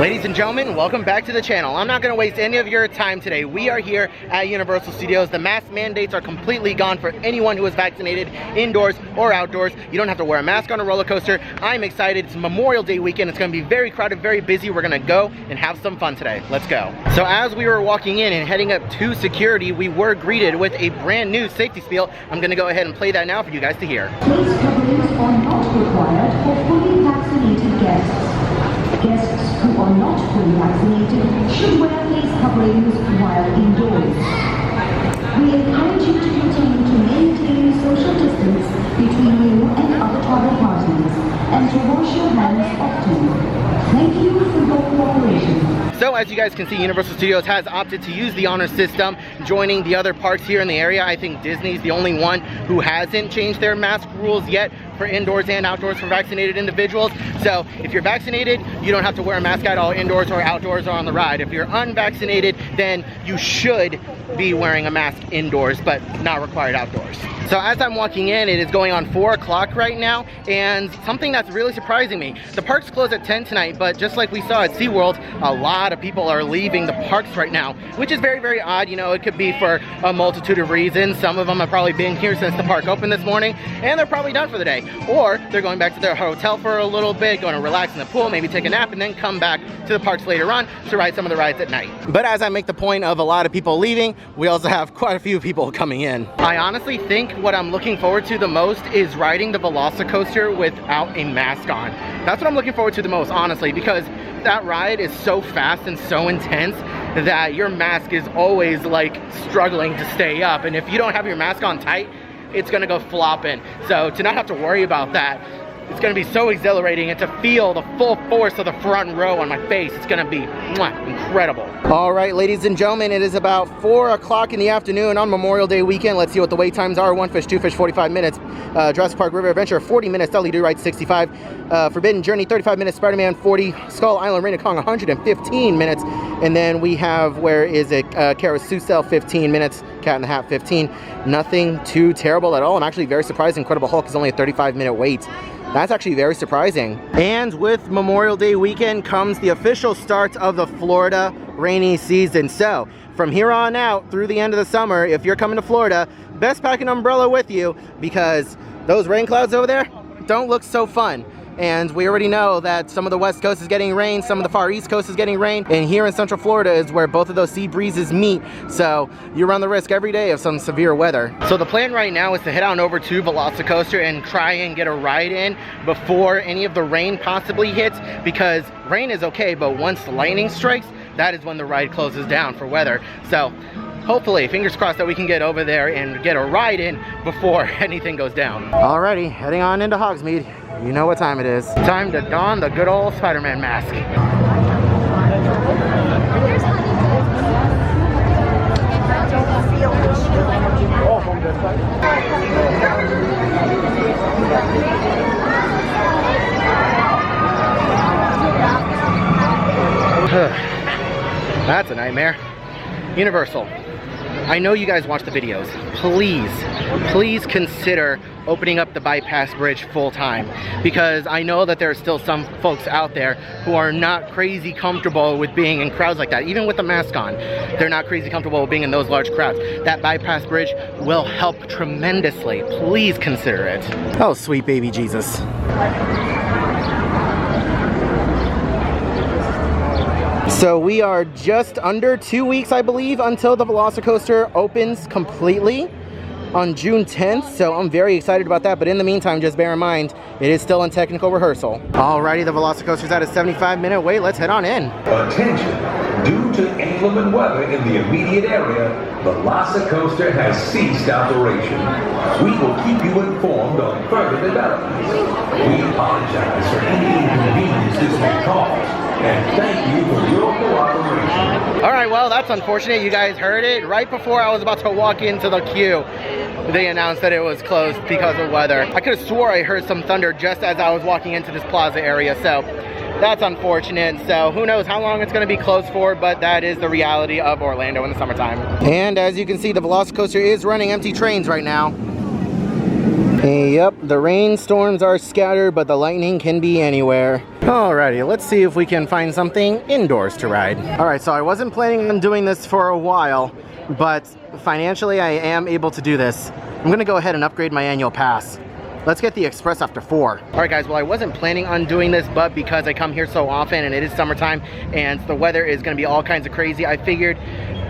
Ladies and gentlemen, welcome back to the channel. I'm not going to waste any of your time today. We are here at Universal Studios. The mask mandates are completely gone for anyone who is vaccinated, indoors or outdoors. You don't have to wear a mask on a roller coaster. I'm excited. It's Memorial Day weekend. It's going to be very crowded, very busy. We're going to go and have some fun today. Let's go. So as we were walking in and heading up to security, we were greeted with a brand new safety spiel. I'm going to go ahead and play that now for you guys to hear. Face coverings are not required for fully vaccinated guests. Guests who are not fully vaccinated should wear face coverings while indoors. We encourage you to maintain social distance between you and other travel partners and to wash your hands often. Thank you for your cooperation. So as you guys can see, Universal Studios has opted to use the honor system, joining the other parks here in the area. I think Disney's the only one who hasn't changed their mask rules yet for indoors and outdoors for vaccinated individuals. So if you're vaccinated, you don't have to wear a mask at all indoors or outdoors or on the ride. If you're unvaccinated, then you should be wearing a mask indoors, but not required outdoors. So as I'm walking in, it is going on 4 o'clock right now, and something that's really surprising me. The parks close at 10 tonight, but just like we saw at SeaWorld, a lot of people are leaving the parks right now, which is very, very odd. You know, it could be for a multitude of reasons. Some of them have probably been here since the park opened this morning, and they're probably done for the day. Or they're going back to their hotel for a little bit, going to relax in the pool, maybe take a nap, and then come back to the parks later on to ride some of the rides at night. But as I make the point of a lot of people leaving, we also have quite a few people coming in. I honestly think what I'm looking forward to the most is riding the VelociCoaster without a mask on. That's what I'm looking forward to the most, honestly, because that ride is so fast and so intense that your mask is always like struggling to stay up. And if you don't have your mask on tight, it's gonna go flopping. So to not have to worry about that, it's gonna be so exhilarating, and to feel the full force of the front row on my face, it's gonna be incredible. All right, ladies and gentlemen, it is about 4 o'clock in the afternoon on Memorial Day weekend. Let's see what the wait times are. 1 fish, 2 fish, 45 minutes. Jurassic Park River Adventure, 40 minutes. Dudley Do Ride, 65. Forbidden Journey, 35 minutes. Spider-Man, 40. Skull Island, Reign of Kong, 115 minutes. And then we have, where is it? Carousel, 15 minutes. Cat in the Hat, 15. Nothing too terrible at all. I'm actually very surprised Incredible Hulk is only a 35-minute wait. That's actually very surprising. And with Memorial Day weekend comes the official start of the Florida rainy season. So from here on out through the end of the summer, if you're coming to Florida, best pack an umbrella with you, because those rain clouds over there don't look so fun. And we already know that some of the West Coast is getting rain, some of the far East Coast is getting rain, and here in Central Florida is where both of those sea breezes meet. So you run the risk every day of some severe weather. So the plan right now is to head on over to VelociCoaster and try and get a ride in before any of the rain possibly hits, because rain is okay, but once lightning strikes, that is when the ride closes down for weather. So hopefully, fingers crossed, that we can get over there and get a ride in before anything goes down. Alrighty, heading on into Hogsmeade. You know what time it is. Time to don the good old Spider-Man mask. That's a nightmare. Universal, I know you guys watch the videos. Please consider opening up the bypass bridge full time, because I know that there are still some folks out there who are not crazy comfortable with being in crowds like that. Even with the mask on, they're not crazy comfortable with being in those large crowds. That bypass bridge will help tremendously. Please consider it. Oh, sweet baby Jesus. So we are just under 2 weeks, I believe, until the VelociCoaster opens completely on June 10th, so I'm very excited about that. But in the meantime, just bear in mind, it is still in technical rehearsal. Alrighty, the VelociCoaster's at a 75-minute wait. Let's head on in. Attention! Due to inclement weather in the immediate area, VelociCoaster has ceased operation. We will keep you informed on further developments. We apologize for any inconvenience this may cause, and thank you for your cooperation. Alright, well, that's unfortunate. You guys heard it. Right before I was about to walk into the queue, they announced that it was closed because of weather. I could have swore I heard some thunder just as I was walking into this plaza area, so that's unfortunate. So who knows how long it's going to be closed for, but that is the reality of Orlando in the summertime. And as you can see, the VelociCoaster is running empty trains right now. Yep, the rainstorms are scattered, but the lightning can be anywhere. Alrighty, let's see if we can find something indoors to ride. Alright, so I wasn't planning on doing this for a while, but financially I am able to do this. I'm gonna go ahead and upgrade my annual pass. Let's get the Express after 4. Alright guys, well I wasn't planning on doing this, but because I come here so often and it is summertime and the weather is gonna be all kinds of crazy, I figured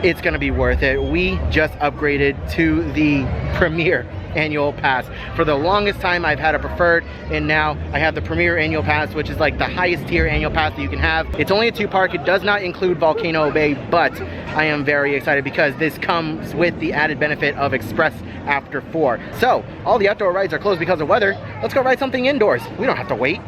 it's gonna be worth it. We just upgraded to the Premier annual pass. For the longest time I've had a preferred, and now I have the Premier annual pass, which is like the highest tier annual pass that you can have. It's only a 2-park. It does not include Volcano Bay, but I am very excited because this comes with the added benefit of Express after 4. So all the outdoor rides are closed because of weather. Let's go ride something indoors. We don't have to wait.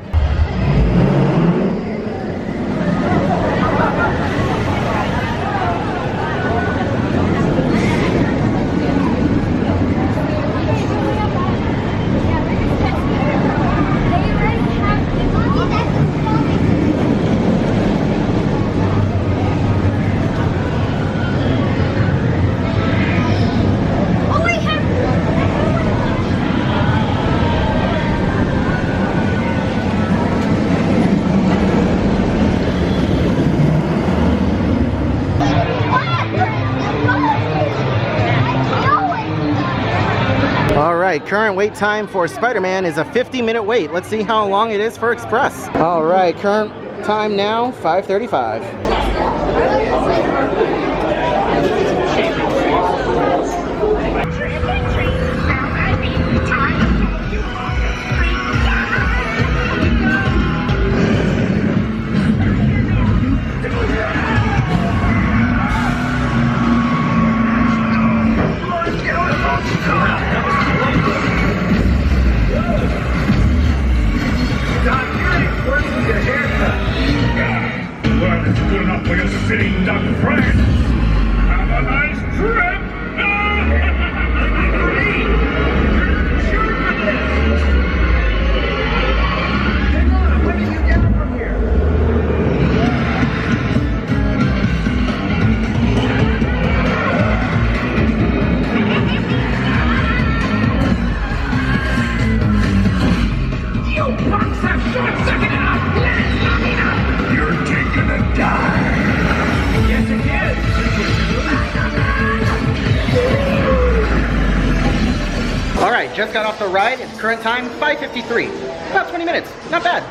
Current wait time for Spider-Man is a 50-minute wait. Let's see how long it is for Express. All right, current time now, 5:35. Sitting duck friend. Have a nice trip. Hang on, let me get down from here. You punks have short-circuited us. Let's not enough. You're taking a dive. Yes, it is. All right, just got off the ride. It's current time 5:53. About 20 minutes. Not bad.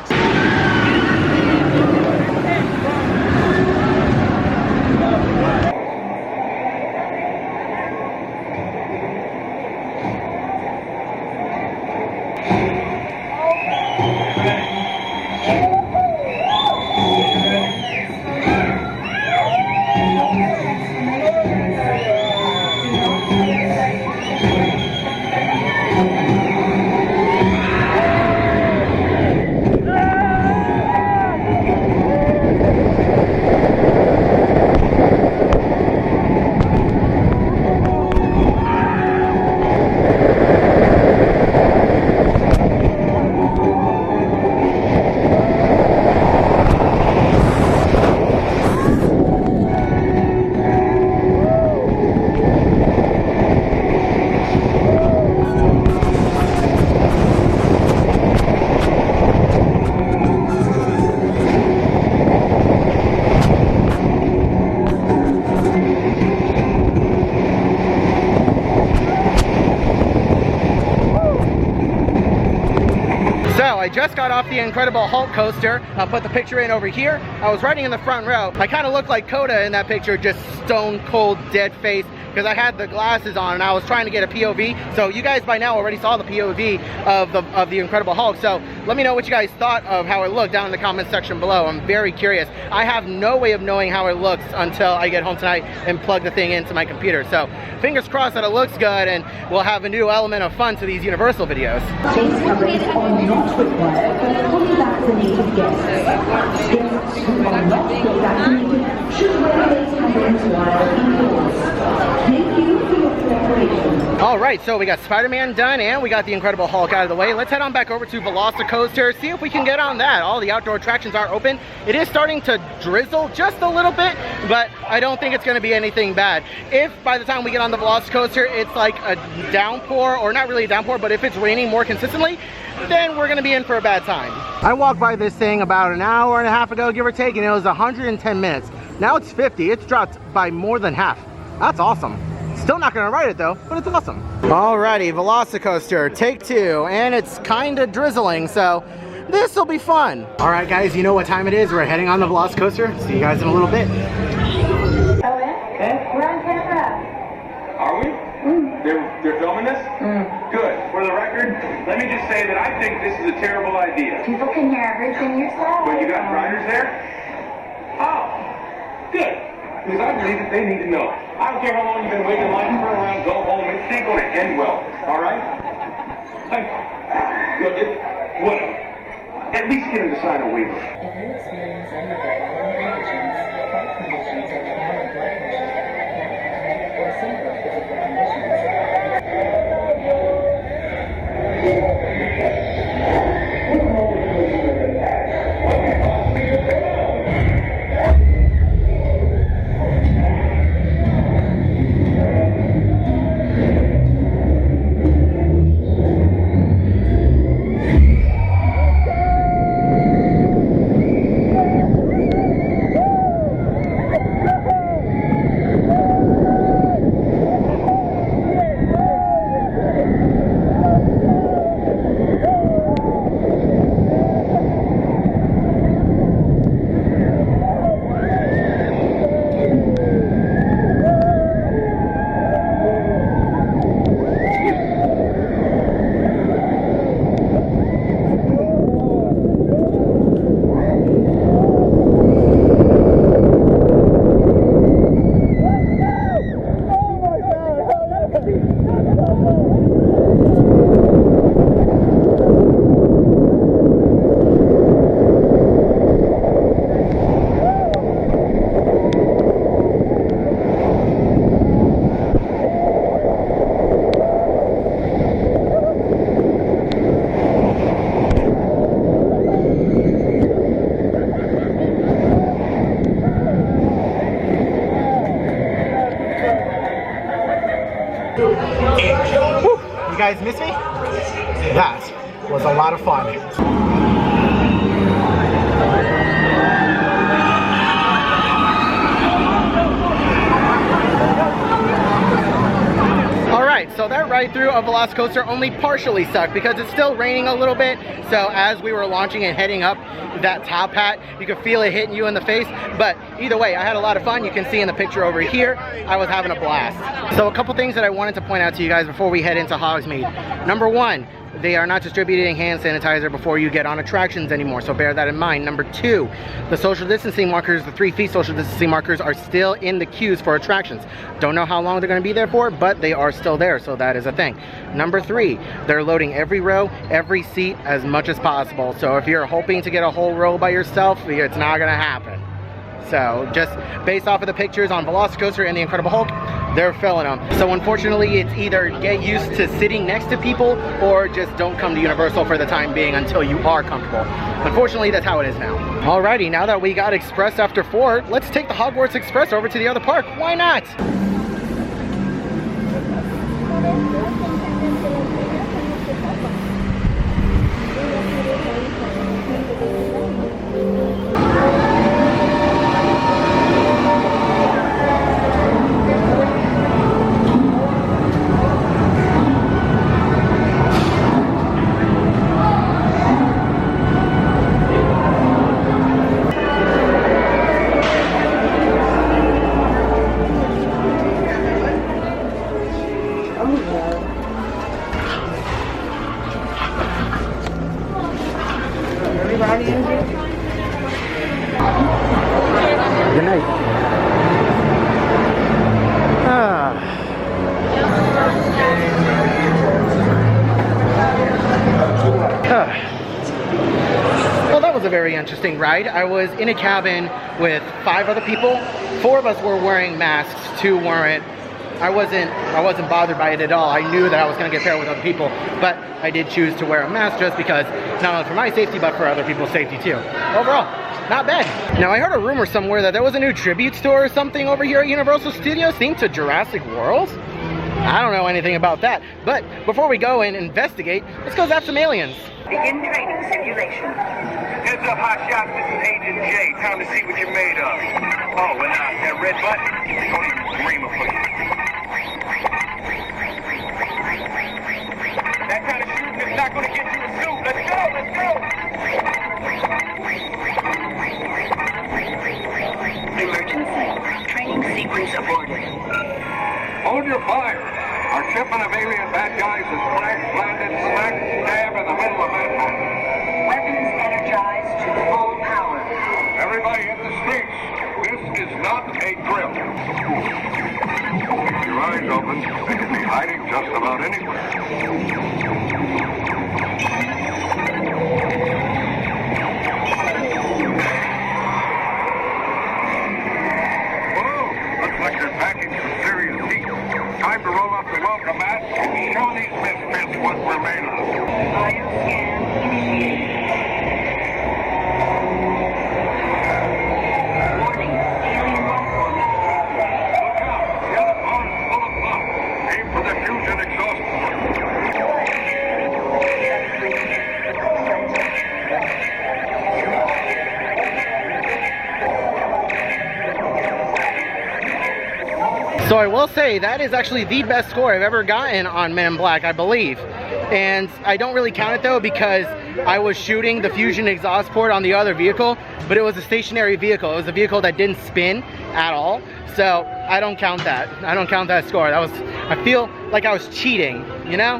I just got off the Incredible Hulk coaster. I'll put the picture in over here. I was riding in the front row. I kind of looked like Coda in that picture, just stone cold dead face, because I had the glasses on and I was trying to get a POV. So you guys by now already saw the POV of the Incredible Hulk. So let me know what you guys thought of how it looked down in the comment section below. I'm very curious. I have no way of knowing how it looks until I get home tonight and plug the thing into my computer. So fingers crossed that it looks good and we'll have a new element of fun to these Universal videos. Face coverings are not required for fully vaccinated guests. Guests who are not fully vaccinated should wear face coverings while indoors. Thank you for your cooperation. All right, so we got Spider-Man done and we got the Incredible Hulk out of the way. Let's head on back over to VelociCoaster, see if we can get on that. All the outdoor attractions are open. It is starting to drizzle just a little bit, but I don't think it's gonna be anything bad. If by the time we get on the VelociCoaster, it's like a downpour, or not really a downpour, but if it's raining more consistently, then we're gonna be in for a bad time. I walked by this thing about an hour and a half ago, give or take, and it was 110 minutes. Now it's 50, it's dropped by more than half. That's awesome. Still not gonna ride it though, but it's awesome. Alrighty, VelociCoaster, take 2, and it's kinda drizzling, so this will be fun. Alright guys, you know what time it is. We're heading on the VelociCoaster. See you guys in a little bit. Okay. We're on camera. Are we? They're filming this? Good. For the record, let me just say that I think this is a terrible idea. People can hear everything you say. But you got riders there? Oh, good. Because I believe that they need to know. I don't care how long you've been waiting in line for around, go home. It ain't going to end well. All right? Look, whatever. At least get him to sign a waiver. If you experience any of the following conditions, heart conditions of chronic blood pressure, pneumonia, or similar physical You guys miss me? That was a lot of fun. Alright, so that ride through of VelociCoaster only partially sucked because it's still raining a little bit. So as we were launching and heading up that top hat, you could feel it hitting you in the face. But either way, I had a lot of fun. You can see in the picture over here, I was having a blast. So a couple things that I wanted to point out to you guys before we head into Hogsmeade. Number one, they are not distributing hand sanitizer before you get on attractions anymore, so bear that in mind. Number two, the social distancing markers, the 3 feet social distancing markers, are still in the queues for attractions. Don't know how long they're going to be there for, but they are still there, so that is a thing. Number three, they're loading every row, every seat as much as possible. So if you're hoping to get a whole row by yourself, it's not going to happen. So just based off of the pictures on VelociCoaster and the Incredible Hulk, they're filling them. So unfortunately, it's either get used to sitting next to people or just don't come to Universal for the time being until you are comfortable. Unfortunately, that's how it is now. Alrighty, now that we got Express after 4, let's take the Hogwarts Express over to the other park. Why not? Good night. Well, that was a very interesting ride. I was in a cabin with 5 other people. 4 of us were wearing masks, 2 weren't. I wasn't bothered by it at all. I knew that I was going to get paired with other people, but I did choose to wear a mask just because, not only for my safety, but for other people's safety too. Overall, not bad. Now, I heard a rumor somewhere that there was a new tribute store or something over here at Universal Studios themed to Jurassic World. I don't know anything about that, but before we go and investigate, let's go zap some aliens. Begin training simulation. Heads up, hot shots. This is Agent J. Time to see what you're made of. Oh, and that red button, don't even dream of it. That kind of shooting is not going to get you a suit. Let's go, let's go. Emergency. Training sequence aborted. Hold your fire. Our shipment of alien bad guys has crash landed smack dab in the middle of Manhattan. Weapons energized to full power. Everybody hit the streets. This is not a drill. Keep your eyes open. They could be hiding just about anywhere. Whoa! Looks like they're packing some serious heat. Time to roll up the welcome mat and show these misfits what we're made of. Bioscan initiated. Warning, alien life form detected. Look out! The other pond is full of pop. Aim for the fusion exhaust port. So I will say that is actually the best score I've ever gotten on Men in Black, I believe. And I don't really count it though because I was shooting the fusion exhaust port on the other vehicle, but it was a stationary vehicle. It was a vehicle that didn't spin at all. So I don't count that. I don't count that score. I feel like I was cheating, you know?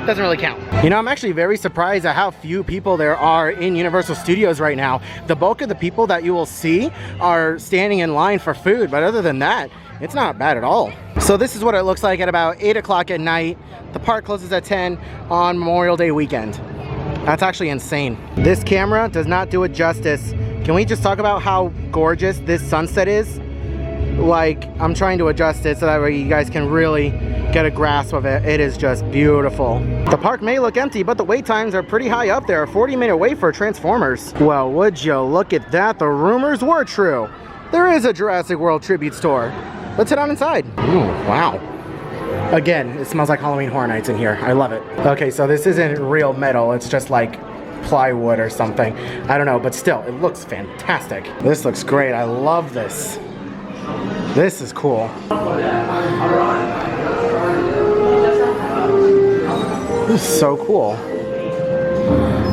Doesn't really count. You know, I'm actually very surprised at how few people there are in Universal Studios right now. The bulk of the people that you will see are standing in line for food, but other than that, it's not bad at all. So this is what it looks like at about 8 o'clock at night. The park closes at 10 on Memorial Day weekend. That's actually insane. This camera does not do it justice. Can we just talk about how gorgeous this sunset is? Like, I'm trying to adjust it so that way you guys can really get a grasp of it. It is just beautiful. The park may look empty, but the wait times are pretty high up there. A 40-minute wait for Transformers. Well, would you look at that? The rumors were true. There is a Jurassic World tribute store. Let's head on inside. Ooh, wow. Again, it smells like Halloween Horror Nights in here. I love it. Okay, so this isn't real metal. It's just like plywood or something. I don't know, but still, it looks fantastic. This looks great. I love this. This is cool. This is so cool.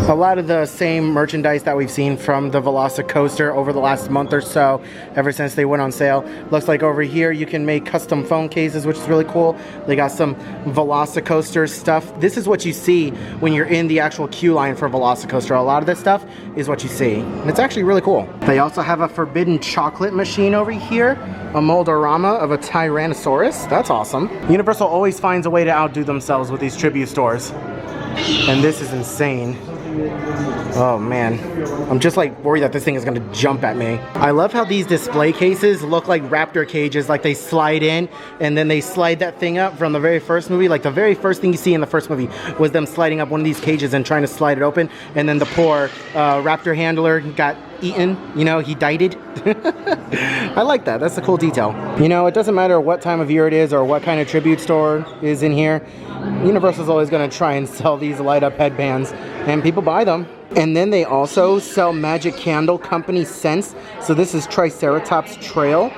A lot of the same merchandise that we've seen from the VelociCoaster over the last month or so, ever since they went on sale. Looks like over here you can make custom phone cases, which is really cool. They got some VelociCoaster stuff. This is what you see when you're in the actual queue line for VelociCoaster. A lot of this stuff is what you see, and it's actually really cool. They also have a forbidden chocolate machine over here, a mold-orama of a Tyrannosaurus. That's awesome. Universal always finds a way to outdo themselves with these tribute stores, and this is insane. Oh man, I'm just like worried that this thing is gonna jump at me. I love how these display cases look like raptor cages, like they slide in and then they slide that thing up from the very first movie. Like the very first thing you see in the first movie was them sliding up one of these cages and trying to slide it open, and then the poor raptor handler got eaten, you know, he died. I like that. That's a cool detail. You know, it doesn't matter what time of year it is or what kind of tribute store is in here. Universal's always going to try and sell these light up headbands, and people buy them. And then they also sell Magic Candle Company scents. So this is Triceratops Trail.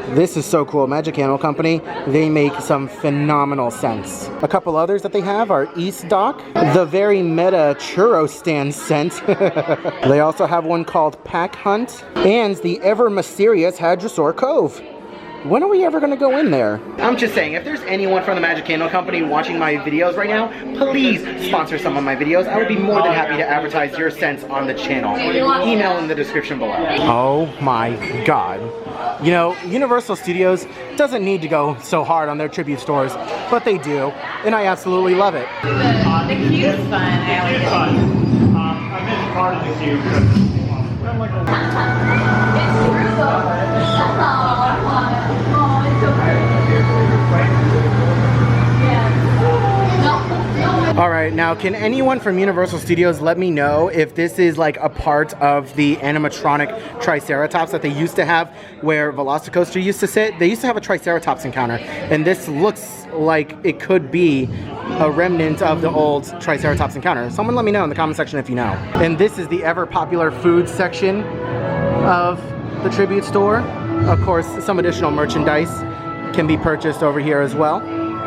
This is so cool. Magic Candle Company, they make some phenomenal scents. A couple others that they have are East Dock, the very meta churro stand scent. They also have one called Pack Hunt, and the ever mysterious Hadrosaur Cove. When are we ever going to go in there? I'm just saying, if there's anyone from the Magic Candle Company watching my videos right now, please sponsor some of my videos. I would be more than happy to advertise your scents on the channel. Email in the description below. Oh my god. You know, Universal Studios doesn't need to go so hard on their tribute stores, but they do, and I absolutely love it. The queue is fun. I always fun. I missed part of the queue because I'm like It's true though. That's all I want. Oh, it's so pretty. All right, now can anyone from Universal Studios let me know if this is like a part of the animatronic Triceratops that they used to have where VelociCoaster used to sit? They used to have a Triceratops encounter, and this looks like it could be a remnant of the old Triceratops encounter. Someone let me know in the comment section if you know. And this is the ever popular food section of the tribute store. Of course, some additional merchandise can be purchased over here as well,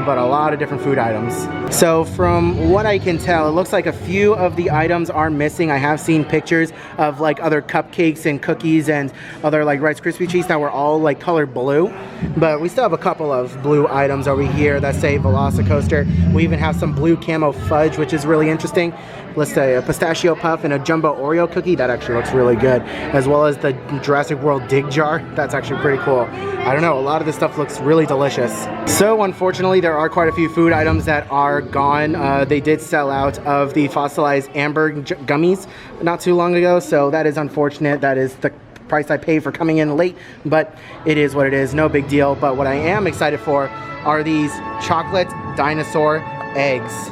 but a lot of different food items. So from what I can tell, it looks like a few of the items are missing. I have seen pictures of like other cupcakes and cookies and other like Rice Krispie treats that were all like colored blue, but we still have a couple of blue items over here that say VelociCoaster. We even have some blue camo fudge, which is really interesting. Let's say a pistachio puff and a jumbo Oreo cookie. That actually looks really good, as well as the Jurassic World dig jar. That's actually pretty cool. I don't know, a lot of this stuff looks really delicious. So unfortunately, there are quite a few food items that are gone. They did sell out of the fossilized amber gummies not too long ago, so that is unfortunate. That is the price I pay for coming in late, but it is what it is, no big deal. But what I am excited for are these chocolate dinosaur eggs.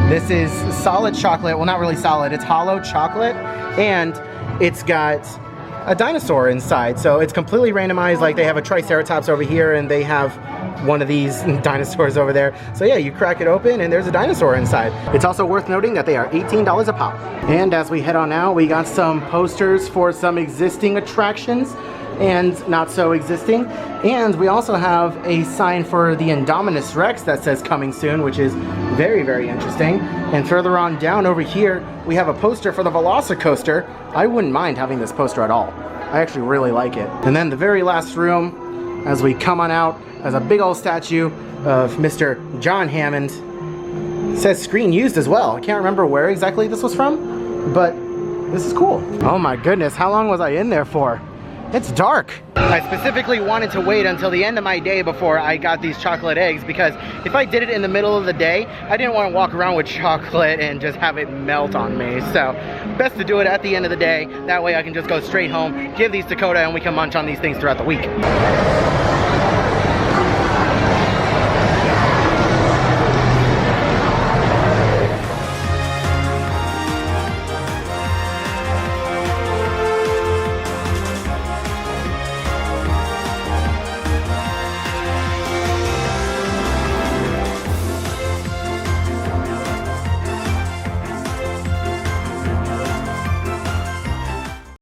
This is solid chocolate, well not really solid, it's hollow chocolate, and it's got a dinosaur inside, so it's completely randomized. Like they have a Triceratops over here and they have one of these dinosaurs over there. So yeah, you crack it open and there's a dinosaur inside. It's also worth noting that they are $18 a pop. And as we head on out, we got some posters for some existing attractions and not so existing. And we also have a sign for the Indominus Rex that says coming soon, which is very, very interesting. And further on down over here, we have a poster for the VelociCoaster. I wouldn't mind having this poster at all. I actually really like it. And then the very last room, as we come on out, has a big old statue of Mr. John Hammond. It says screen used as well. I can't remember where exactly this was from, but this is cool. Oh my goodness, how long was I in there for? It's dark. I specifically wanted to wait until the end of my day before I got these chocolate eggs, because if I did it in the middle of the day, I didn't want to walk around with chocolate and just have it melt on me. So best to do it at the end of the day. That way I can just go straight home, give these to Dakota, and we can munch on these things throughout the week.